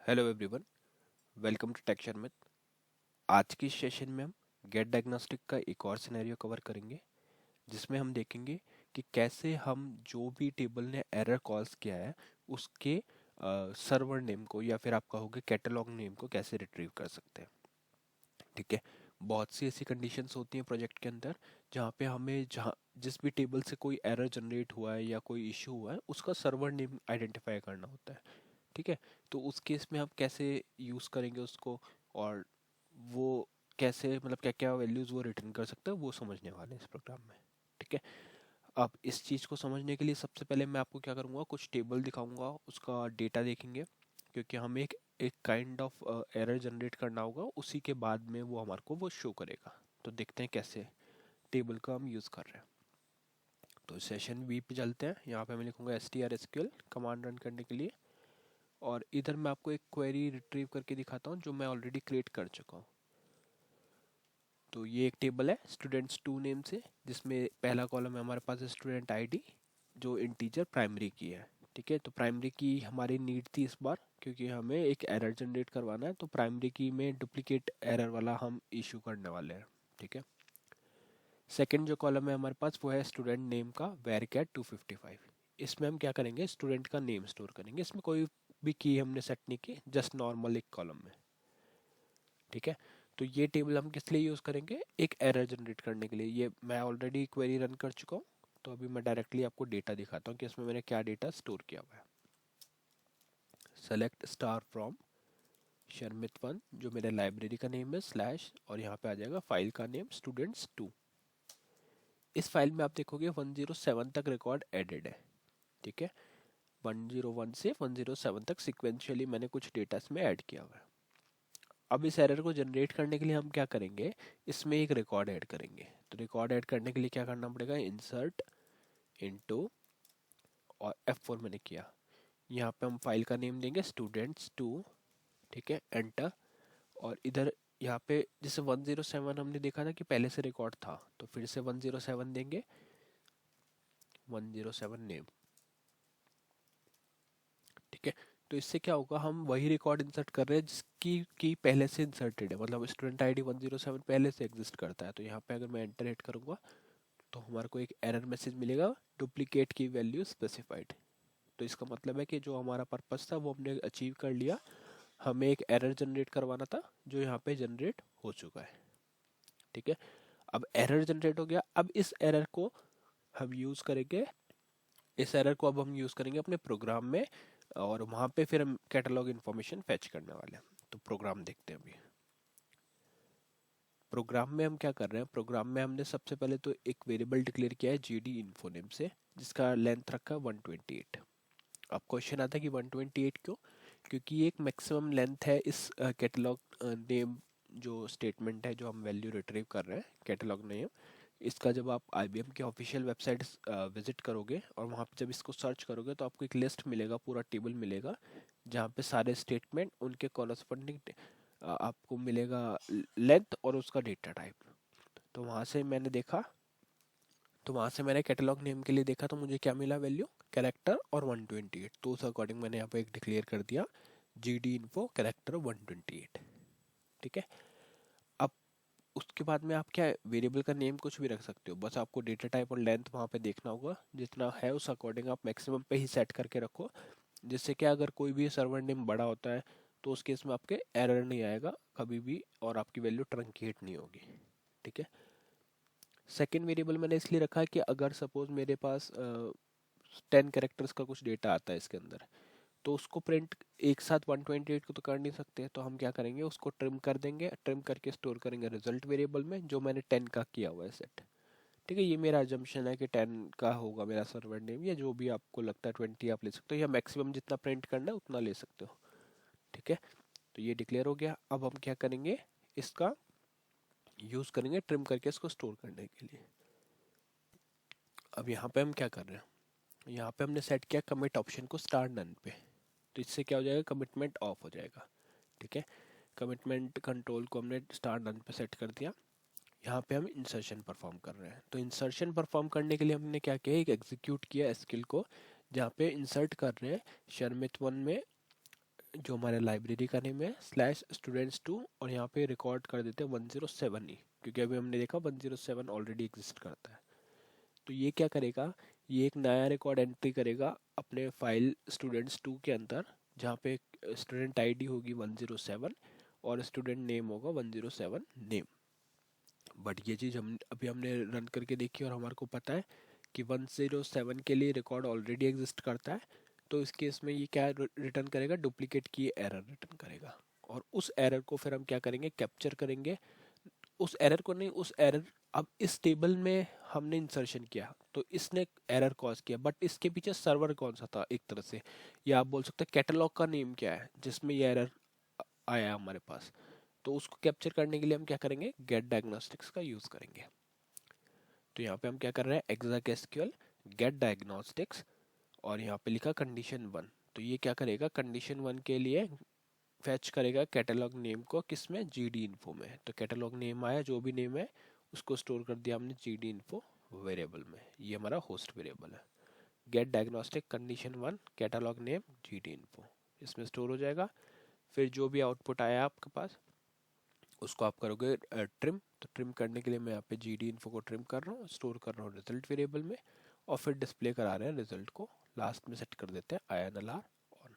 Hello everyone, welcome to tech Sharmit. आज की session में हम गेट डायग्नोस्टिक का एक और सिनेरियो कवर करेंगे, जिसमें हम देखेंगे कि कैसे हम जो भी टेबल ने एरर कॉल्स किया है उसके सर्वर नेम को या फिर आप कहोगे कैटलॉग नेम को कैसे रिट्रीव कर सकते हैं। ठीक है। बहुत सी ऐसी कंडीशंस होती हैं प्रोजेक्ट के अंदर जहाँ पे हमें जहाँ जिस भी टेबल से कोई एरर जनरेट हुआ है या कोई इशू हुआ है उसका सर्वर नेम आइडेंटिफाई करना होता है। ठीक है। तो उस केस में हम कैसे यूज़ करेंगे उसको, और वो कैसे मतलब क्या क्या वैल्यूज़ वो रिटर्न कर सकता है वो समझने वाले हैं इस प्रोग्राम में। ठीक है। अब इस चीज़ को समझने के लिए सबसे पहले मैं आपको क्या करूँगा, कुछ टेबल दिखाऊंगा, उसका डेटा देखेंगे, क्योंकि हमें एक एक काइंड ऑफ एरर जनरेट करना होगा, उसी के बाद में वो हमारे को वो शो करेगा। तो देखते हैं कैसे टेबल का हम यूज़ कर रहे हैं। तो सेशन वी पे चलते हैं। यहाँ पे मैं लिखूंगा strSQL कमांड रन करने के लिए, और इधर मैं आपको एक क्वेरी रिट्रीव करके दिखाता हूँ जो मैं ऑलरेडी क्रिएट कर चुका हूँ। तो ये एक टेबल है स्टूडेंट्स टू नेम से, जिसमें पहला कॉलम है हमारे पास स्टूडेंट आईडी जो इंटीजर प्राइमरी की है। ठीक है। तो प्राइमरी की हमारी नीड थी इस बार, क्योंकि हमें एक एरर जनरेट करवाना है, तो प्राइमरी की में डुप्लीकेट एरर वाला हम इशू करने वाले हैं। ठीक है। सेकंड जो कॉलम है हमारे पास वो है स्टूडेंट नेम का वेर कैट 255। इसमें हम क्या करेंगे, स्टूडेंट का नेम स्टोर करेंगे। इसमें कोई भी की हमने सेट नहीं की, जस्ट नॉर्मल एक कॉलम में। ठीक है। तो ये टेबल हम किस लिए यूज़ करेंगे, एक एरर जनरेट करने के लिए। ये मैं ऑलरेडी क्वेरी रन कर चुका हूँ, तो अभी मैं डायरेक्टली आपको डेटा दिखाता हूँ कि इसमें मैंने क्या डेटा स्टोर किया हुआ है। Select star from Sharmit one, जो मेरे लाइब्रेरी का नेम है, स्लैश, और यहाँ पे आ जाएगा फाइल का नेम स्टूडेंट्स टू। इस फाइल में आप देखोगे 107 तक रिकॉर्ड एडेड है। ठीक है। 101 से 107 तक सिक्वेंशियली मैंने कुछ डेटा इसमें ऐड किया हुआ है। अब इस एरर को जनरेट करने के लिए हम क्या करेंगे, इसमें एक रिकॉर्ड ऐड करेंगे। तो रिकॉर्ड ऐड करने के लिए क्या करना पड़ेगा, इंसर्ट इनटू, और F4 मैंने किया। यहाँ पे हम फाइल का नेम देंगे स्टूडेंट्स टू। ठीक है, एंटर। और इधर यहाँ पे जैसे 107 हमने देखा था कि पहले से रिकॉर्ड था, तो फिर से 107 देंगे, 107 नेम। ठीक है। तो इससे क्या होगा, हम वही रिकॉर्ड इंसर्ट कर रहे हैं जिसकी की पहले से इंसर्टेड है, मतलब स्टूडेंट आईडी 107 पहले से एग्जिस्ट करता है। तो यहाँ पे अगर मैं एंटर हिट करूँगा तो हमारे को एक एरर मैसेज मिलेगा, डुप्लीकेट की वैल्यू स्पेसिफाइड। तो इसका मतलब है कि जो हमारा पर्पस था वो हमने अचीव कर लिया। हमें एक एरर जनरेट करवाना था जो यहाँ पे जनरेट हो चुका है। ठीक है। अब एरर जनरेट हो गया, अब इस एरर को हम यूज़ करेंगे, इस एरर को अब हम यूज़ करेंगे अपने प्रोग्राम में, और वहाँ पे फिर हम कैटलॉग इन्फॉर्मेशन फेच करने वाले हैं। तो प्रोग्राम देखते हैं अभी। प्रोग्राम में हम क्या कर रहे हैं, प्रोग्राम में हमने सबसे पहले तो एक वेरिएबल डिक्लेयर किया है GD इन्फो नेम से, जिसका लेंथ रखा 128। अब क्वेश्चन आता है कि 128 क्यों, क्योंकि ये एक मैक्सिमम लेंथ है इस कैटलॉग नेम, जो स्टेटमेंट है जो हम वैल्यू रिट्रीव कर रहे हैं कैटलॉग नेम, इसका जब आप IBM की ऑफिशियल वेबसाइट विजिट करोगे और वहाँ पे जब इसको सर्च करोगे तो आपको एक लिस्ट मिलेगा, पूरा टेबल मिलेगा, जहाँ पे सारे स्टेटमेंट उनके कॉरस्पॉन्डिंग आपको मिलेगा लेंथ और उसका डेटा टाइप। तो वहाँ से मैंने देखा, तो वहाँ से मैंने कैटलॉग नेम के लिए देखा, तो मुझे क्या मिला वैल्यू, कैरेक्टर और 128। तो उस अकॉर्डिंग मैंने यहाँ पे एक डिक्लेयर कर दिया GD इन्फो कैरेक्टर 128। ठीक है। अब उसके बाद में आप क्या वेरिएबल का नेम कुछ भी रख सकते हो, बस आपको डेटा टाइप और लेंथ वहाँ पे देखना होगा, जितना है उस अकॉर्डिंग आप मैक्सिमम पे ही सेट करके रखो, जिससे कि अगर कोई भी सर्वर नेम बड़ा होता है तो उस केस में आपके एरर नहीं आएगा कभी भी, और आपकी वैल्यू ट्रंकेट नहीं होगी। ठीक है। सेकेंड वेरिएबल मैंने इसलिए रखा है कि अगर सपोज मेरे पास 10 कैरेक्टर्स का कुछ डेटा आता है इसके अंदर, तो उसको प्रिंट एक साथ 128 को तो कर नहीं सकते, तो हम क्या करेंगे, उसको ट्रिम कर देंगे, ट्रिम करके स्टोर करेंगे रिजल्ट वेरिएबल में, जो मैंने 10 का किया हुआ है सेट। ठीक है। ये मेरा अजम्पशन है कि 10 का होगा मेरा सर्वर नेम, या जो भी आपको लगता है 20 आप ले सकते हो, या मैक्सिमम जितना प्रिंट करना है उतना ले सकते हो। ठीक है। तो ये डिक्लेयर हो गया। अब हम क्या करेंगे, इसका यूज़ करेंगे ट्रिम करके इसको स्टोर करने के लिए। अब यहाँ पे हम क्या कर रहे हैं, यहाँ पे हमने सेट किया कमिट ऑप्शन को स्टार नन पे, तो इससे क्या हो जाएगा, कमिटमेंट ऑफ हो जाएगा। ठीक है। कमिटमेंट कंट्रोल को हमने स्टार नन पे सेट कर दिया। यहाँ पे हम इंसर्शन परफॉर्म कर रहे हैं, तो इंसर्शन परफॉर्म करने के लिए हमने क्या किया, एक एग्जीक्यूट किया स्किल को, जहाँ पे इंसर्ट कर रहे हैं शर्मित वन में जो हमारे लाइब्रेरी का नेम है /students2 और यहाँ पे रिकॉर्ड कर देते हैं 107 ही, क्योंकि अभी हमने देखा 107 ऑलरेडी एग्जिस्ट करता है। तो ये क्या करेगा, ये एक नया रिकॉर्ड एंट्री करेगा अपने फाइल students2 के अंदर, जहाँ पे स्टूडेंट आईडी होगी 107 और स्टूडेंट नेम होगा 107 नेम। बट ये चीज़ हम अभी हमने रन करके देखी और हमारे को पता है कि 107 के लिए रिकॉर्ड ऑलरेडी एग्जिस्ट करता है। तो इस केस में ये क्या रिटर्न करेगा, डुप्लीकेट की एरर रिटर्न करेगा। और उस एरर को फिर हम क्या करेंगे, कैप्चर करेंगे। उस एरर को नहीं, उस एरर, अब इस टेबल में हमने इंसर्शन किया तो इसने एरर कॉज किया, बट इसके पीछे सर्वर कौन सा था एक तरह से, या आप बोल सकते हैं कैटलॉग का नेम क्या है जिसमें ये एरर आया हमारे पास। तो उसको कैप्चर करने के लिए हम क्या करेंगे, गेट डायग्नोस्टिक्स का यूज करेंगे। तो यहाँ पे हम क्या कर रहे हैं, एक्सैक एसक्यूएल गेट डायग्नोस्टिक्स और यहाँ पे लिखा कंडीशन 1। तो ये क्या करेगा, कंडीशन 1 के लिए फैच करेगा कैटलॉग नेम को, किसमें, GD इन्फो में। तो कैटलॉग नेम आया, जो भी नेम है उसको स्टोर कर दिया हमने GD इन्फो वेरिएबल में। ये हमारा होस्ट वेरिएबल है। Get diagnostic condition 1 catalog name GD info, इसमें स्टोर हो जाएगा। फिर जो भी आउटपुट आया आपके पास उसको आप करोगे ट्रिम। तो ट्रिम करने के लिए मैं यहाँ पे GD इन्फो को ट्रिम कर रहा हूँ, स्टोर कर रहा हूँ रिजल्ट वेरिएबल में, और फिर डिस्प्ले करा रहे हैं रिजल्ट को। लास्ट में सेट कर देते हैं INLR ऑन।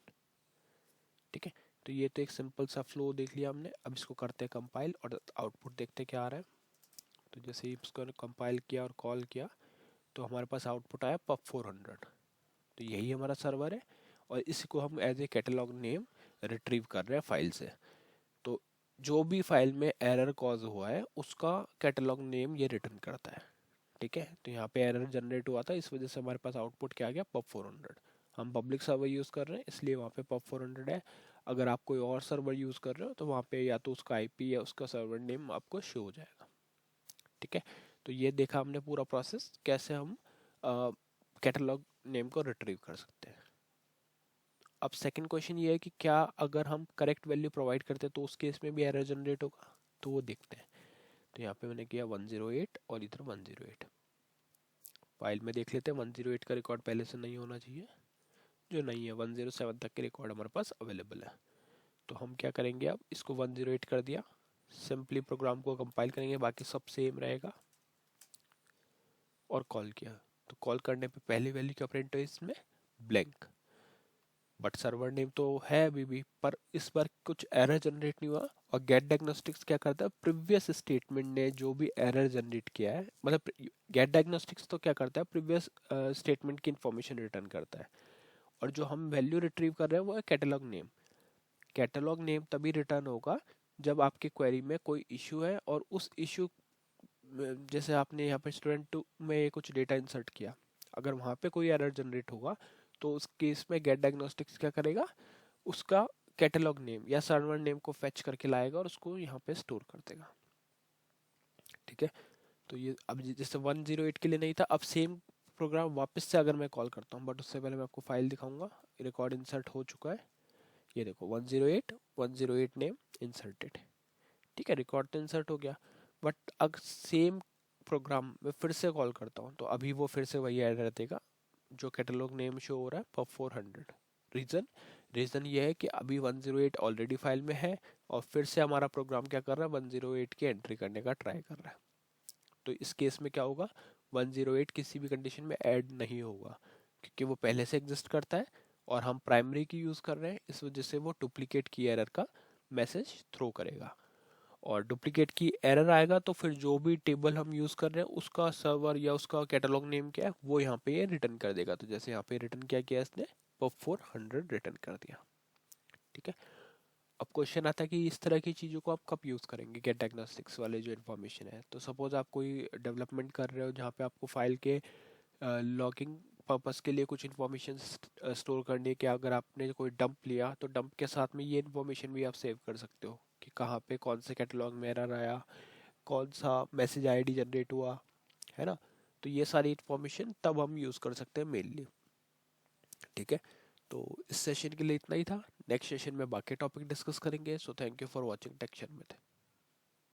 ठीक है, तो ये तो एक सिंपल सा फ्लो देख लिया हमने। अब इसको करते हैं कंपाइल और आउटपुट देखते हैं क्या आ रहा है। तो जैसे ही इसको कंपाइल किया और कॉल किया तो हमारे पास आउटपुट आया pub400। तो यही हमारा सर्वर है और इसको हम as a catalog name retrieve कर रहे हैं फाइल से। तो जो भी फाइल में एरर कॉज हुआ है उसका कैटलॉग नेम ये रिटर्न करता है। ठीक है, तो यहाँ पे एरर जनरेट हुआ था, इस वजह से हमारे पास आउटपुट क्या आ गया, pub400। हम पब्लिक सर्वर यूज़ कर रहे हैं इसलिए वहाँ पे pub400 है। अगर आप कोई और सर्वर यूज़ कर रहे हो तो वहाँ पे या तो उसका IP या उसका सर्वर नेम आपको शो हो जाएगा। ठीक है, तो ये देखा हमने पूरा प्रोसेस कैसे हम कैटलॉग नेम को रिट्रीव कर सकते हैं। अब सेकंड क्वेश्चन ये है कि क्या अगर हम करेक्ट वैल्यू प्रोवाइड करते हैं तो उस केस में भी एरर जनरेट होगा, तो वो देखते हैं। तो यहाँ पे मैंने किया 108 और इधर 108। फाइल में देख लेते हैं, 108 का रिकॉर्ड पहले से नहीं होना चाहिए, जो नहीं है 107 तक के रिकॉर्ड हमारे पास अवेलेबल है। तो हम क्या करेंगे, अब इसको 108 कर दिया, सिंपली प्रोग्राम को कंपाइल करेंगे, बाकी सब सेम रहेगा, और कॉल किया। तो कॉल करने पे पहली वैल्यू क्या प्रिंट है इसमें, ब्लैंक। बट सर्वर नेम तो है अभी भी, पर इस बार कुछ एरर जनरेट नहीं हुआ। और गेट डायग्नोस्टिक्स क्या करता है, प्रीवियस स्टेटमेंट ने जो भी एरर जनरेट किया है, मतलब गेट डायग्नोस्टिक्स तो क्या करता है, प्रीवियस स्टेटमेंट की इंफॉर्मेशन रिटर्न करता है। और जो हम वैल्यू रिट्रीव कर रहे हैं वो है कैटलॉग नेम। कैटलॉग नेम तभी रिटर्न होगा जब आपके क्वेरी में कोई इशू है, और उस इशू, जैसे आपने यहाँ पे स्टूडेंट 2 में कुछ डेटा इंसर्ट किया, अगर वहाँ पे कोई एरर जनरेट होगा तो उस केस में गेट डायग्नोस्टिक्स क्या करेगा, उसका कैटलॉग नेम या सर्वर नेम को फेच करके लाएगा और उसको यहाँ पे स्टोर कर देगा। ठीक है, तो ये अब जैसे 108 के लिए नहीं था, अब सेम प्रोग्राम वापस से अगर मैं कॉल करता हूँ, बट उससे पहले मैं आपको फाइल दिखाऊंगा। रिकॉर्ड इंसर्ट हो चुका है, ये देखो 108 नेम इंसर्टेड। ठीक है, रिकॉर्ड तो इंसर्ट हो गया, बट अगर सेम प्रोग्राम में फिर से कॉल करता हूँ तो अभी वो फिर से वही एरर देगा, जो कैटलॉग नेम शो हो रहा है pub400। रीज़न ये है कि अभी 108 ऑलरेडी फाइल में है और फिर से हमारा प्रोग्राम क्या कर रहा है, 108 की एंट्री करने का ट्राई कर रहा है। तो इस केस में क्या होगा, 108 किसी भी कंडीशन में ऐड नहीं होगा, क्योंकि वो पहले से एग्जिस्ट करता है और हम प्राइमरी की यूज़ कर रहे हैं, इस वजह से वो डुप्लीकेट की एरर का मैसेज थ्रो करेगा। और डुप्लीकेट की एरर आएगा तो फिर जो भी टेबल हम यूज़ कर रहे हैं उसका सर्वर या उसका कैटलॉग नेम क्या है वो यहाँ पे ये रिटर्न कर देगा। तो जैसे यहाँ पे रिटर्न क्या किया इसने, pub400 रिटर्न कर दिया। ठीक है, अब क्वेश्चन आता है कि इस तरह की चीज़ों को आप कब यूज़ करेंगे, गेट डायग्नोस्टिक्स वाले जो इन्फॉर्मेशन है। तो सपोज आप कोई डेवलपमेंट कर रहे हो जहाँ पे आपको फाइल के लॉगिंग पर्पस के लिए कुछ इन्फॉर्मेशन स्टोर करनी है, कि अगर आपने कोई डंप लिया तो डंप के साथ में ये इन्फॉर्मेशन भी आप सेव कर सकते हो कि कहाँ पे कौन से कैटलॉग में एरर आया, कौन सा मैसेज आईडी जनरेट हुआ, है ना। तो ये सारी इन्फॉर्मेशन तब हम यूज़ कर सकते हैं मेनली। ठीक है, तो इस सेशन के लिए इतना ही था। नेक्स्ट सेशन में बाकी टॉपिक डिस्कस करेंगे। So thank you for watching tech Sharmit.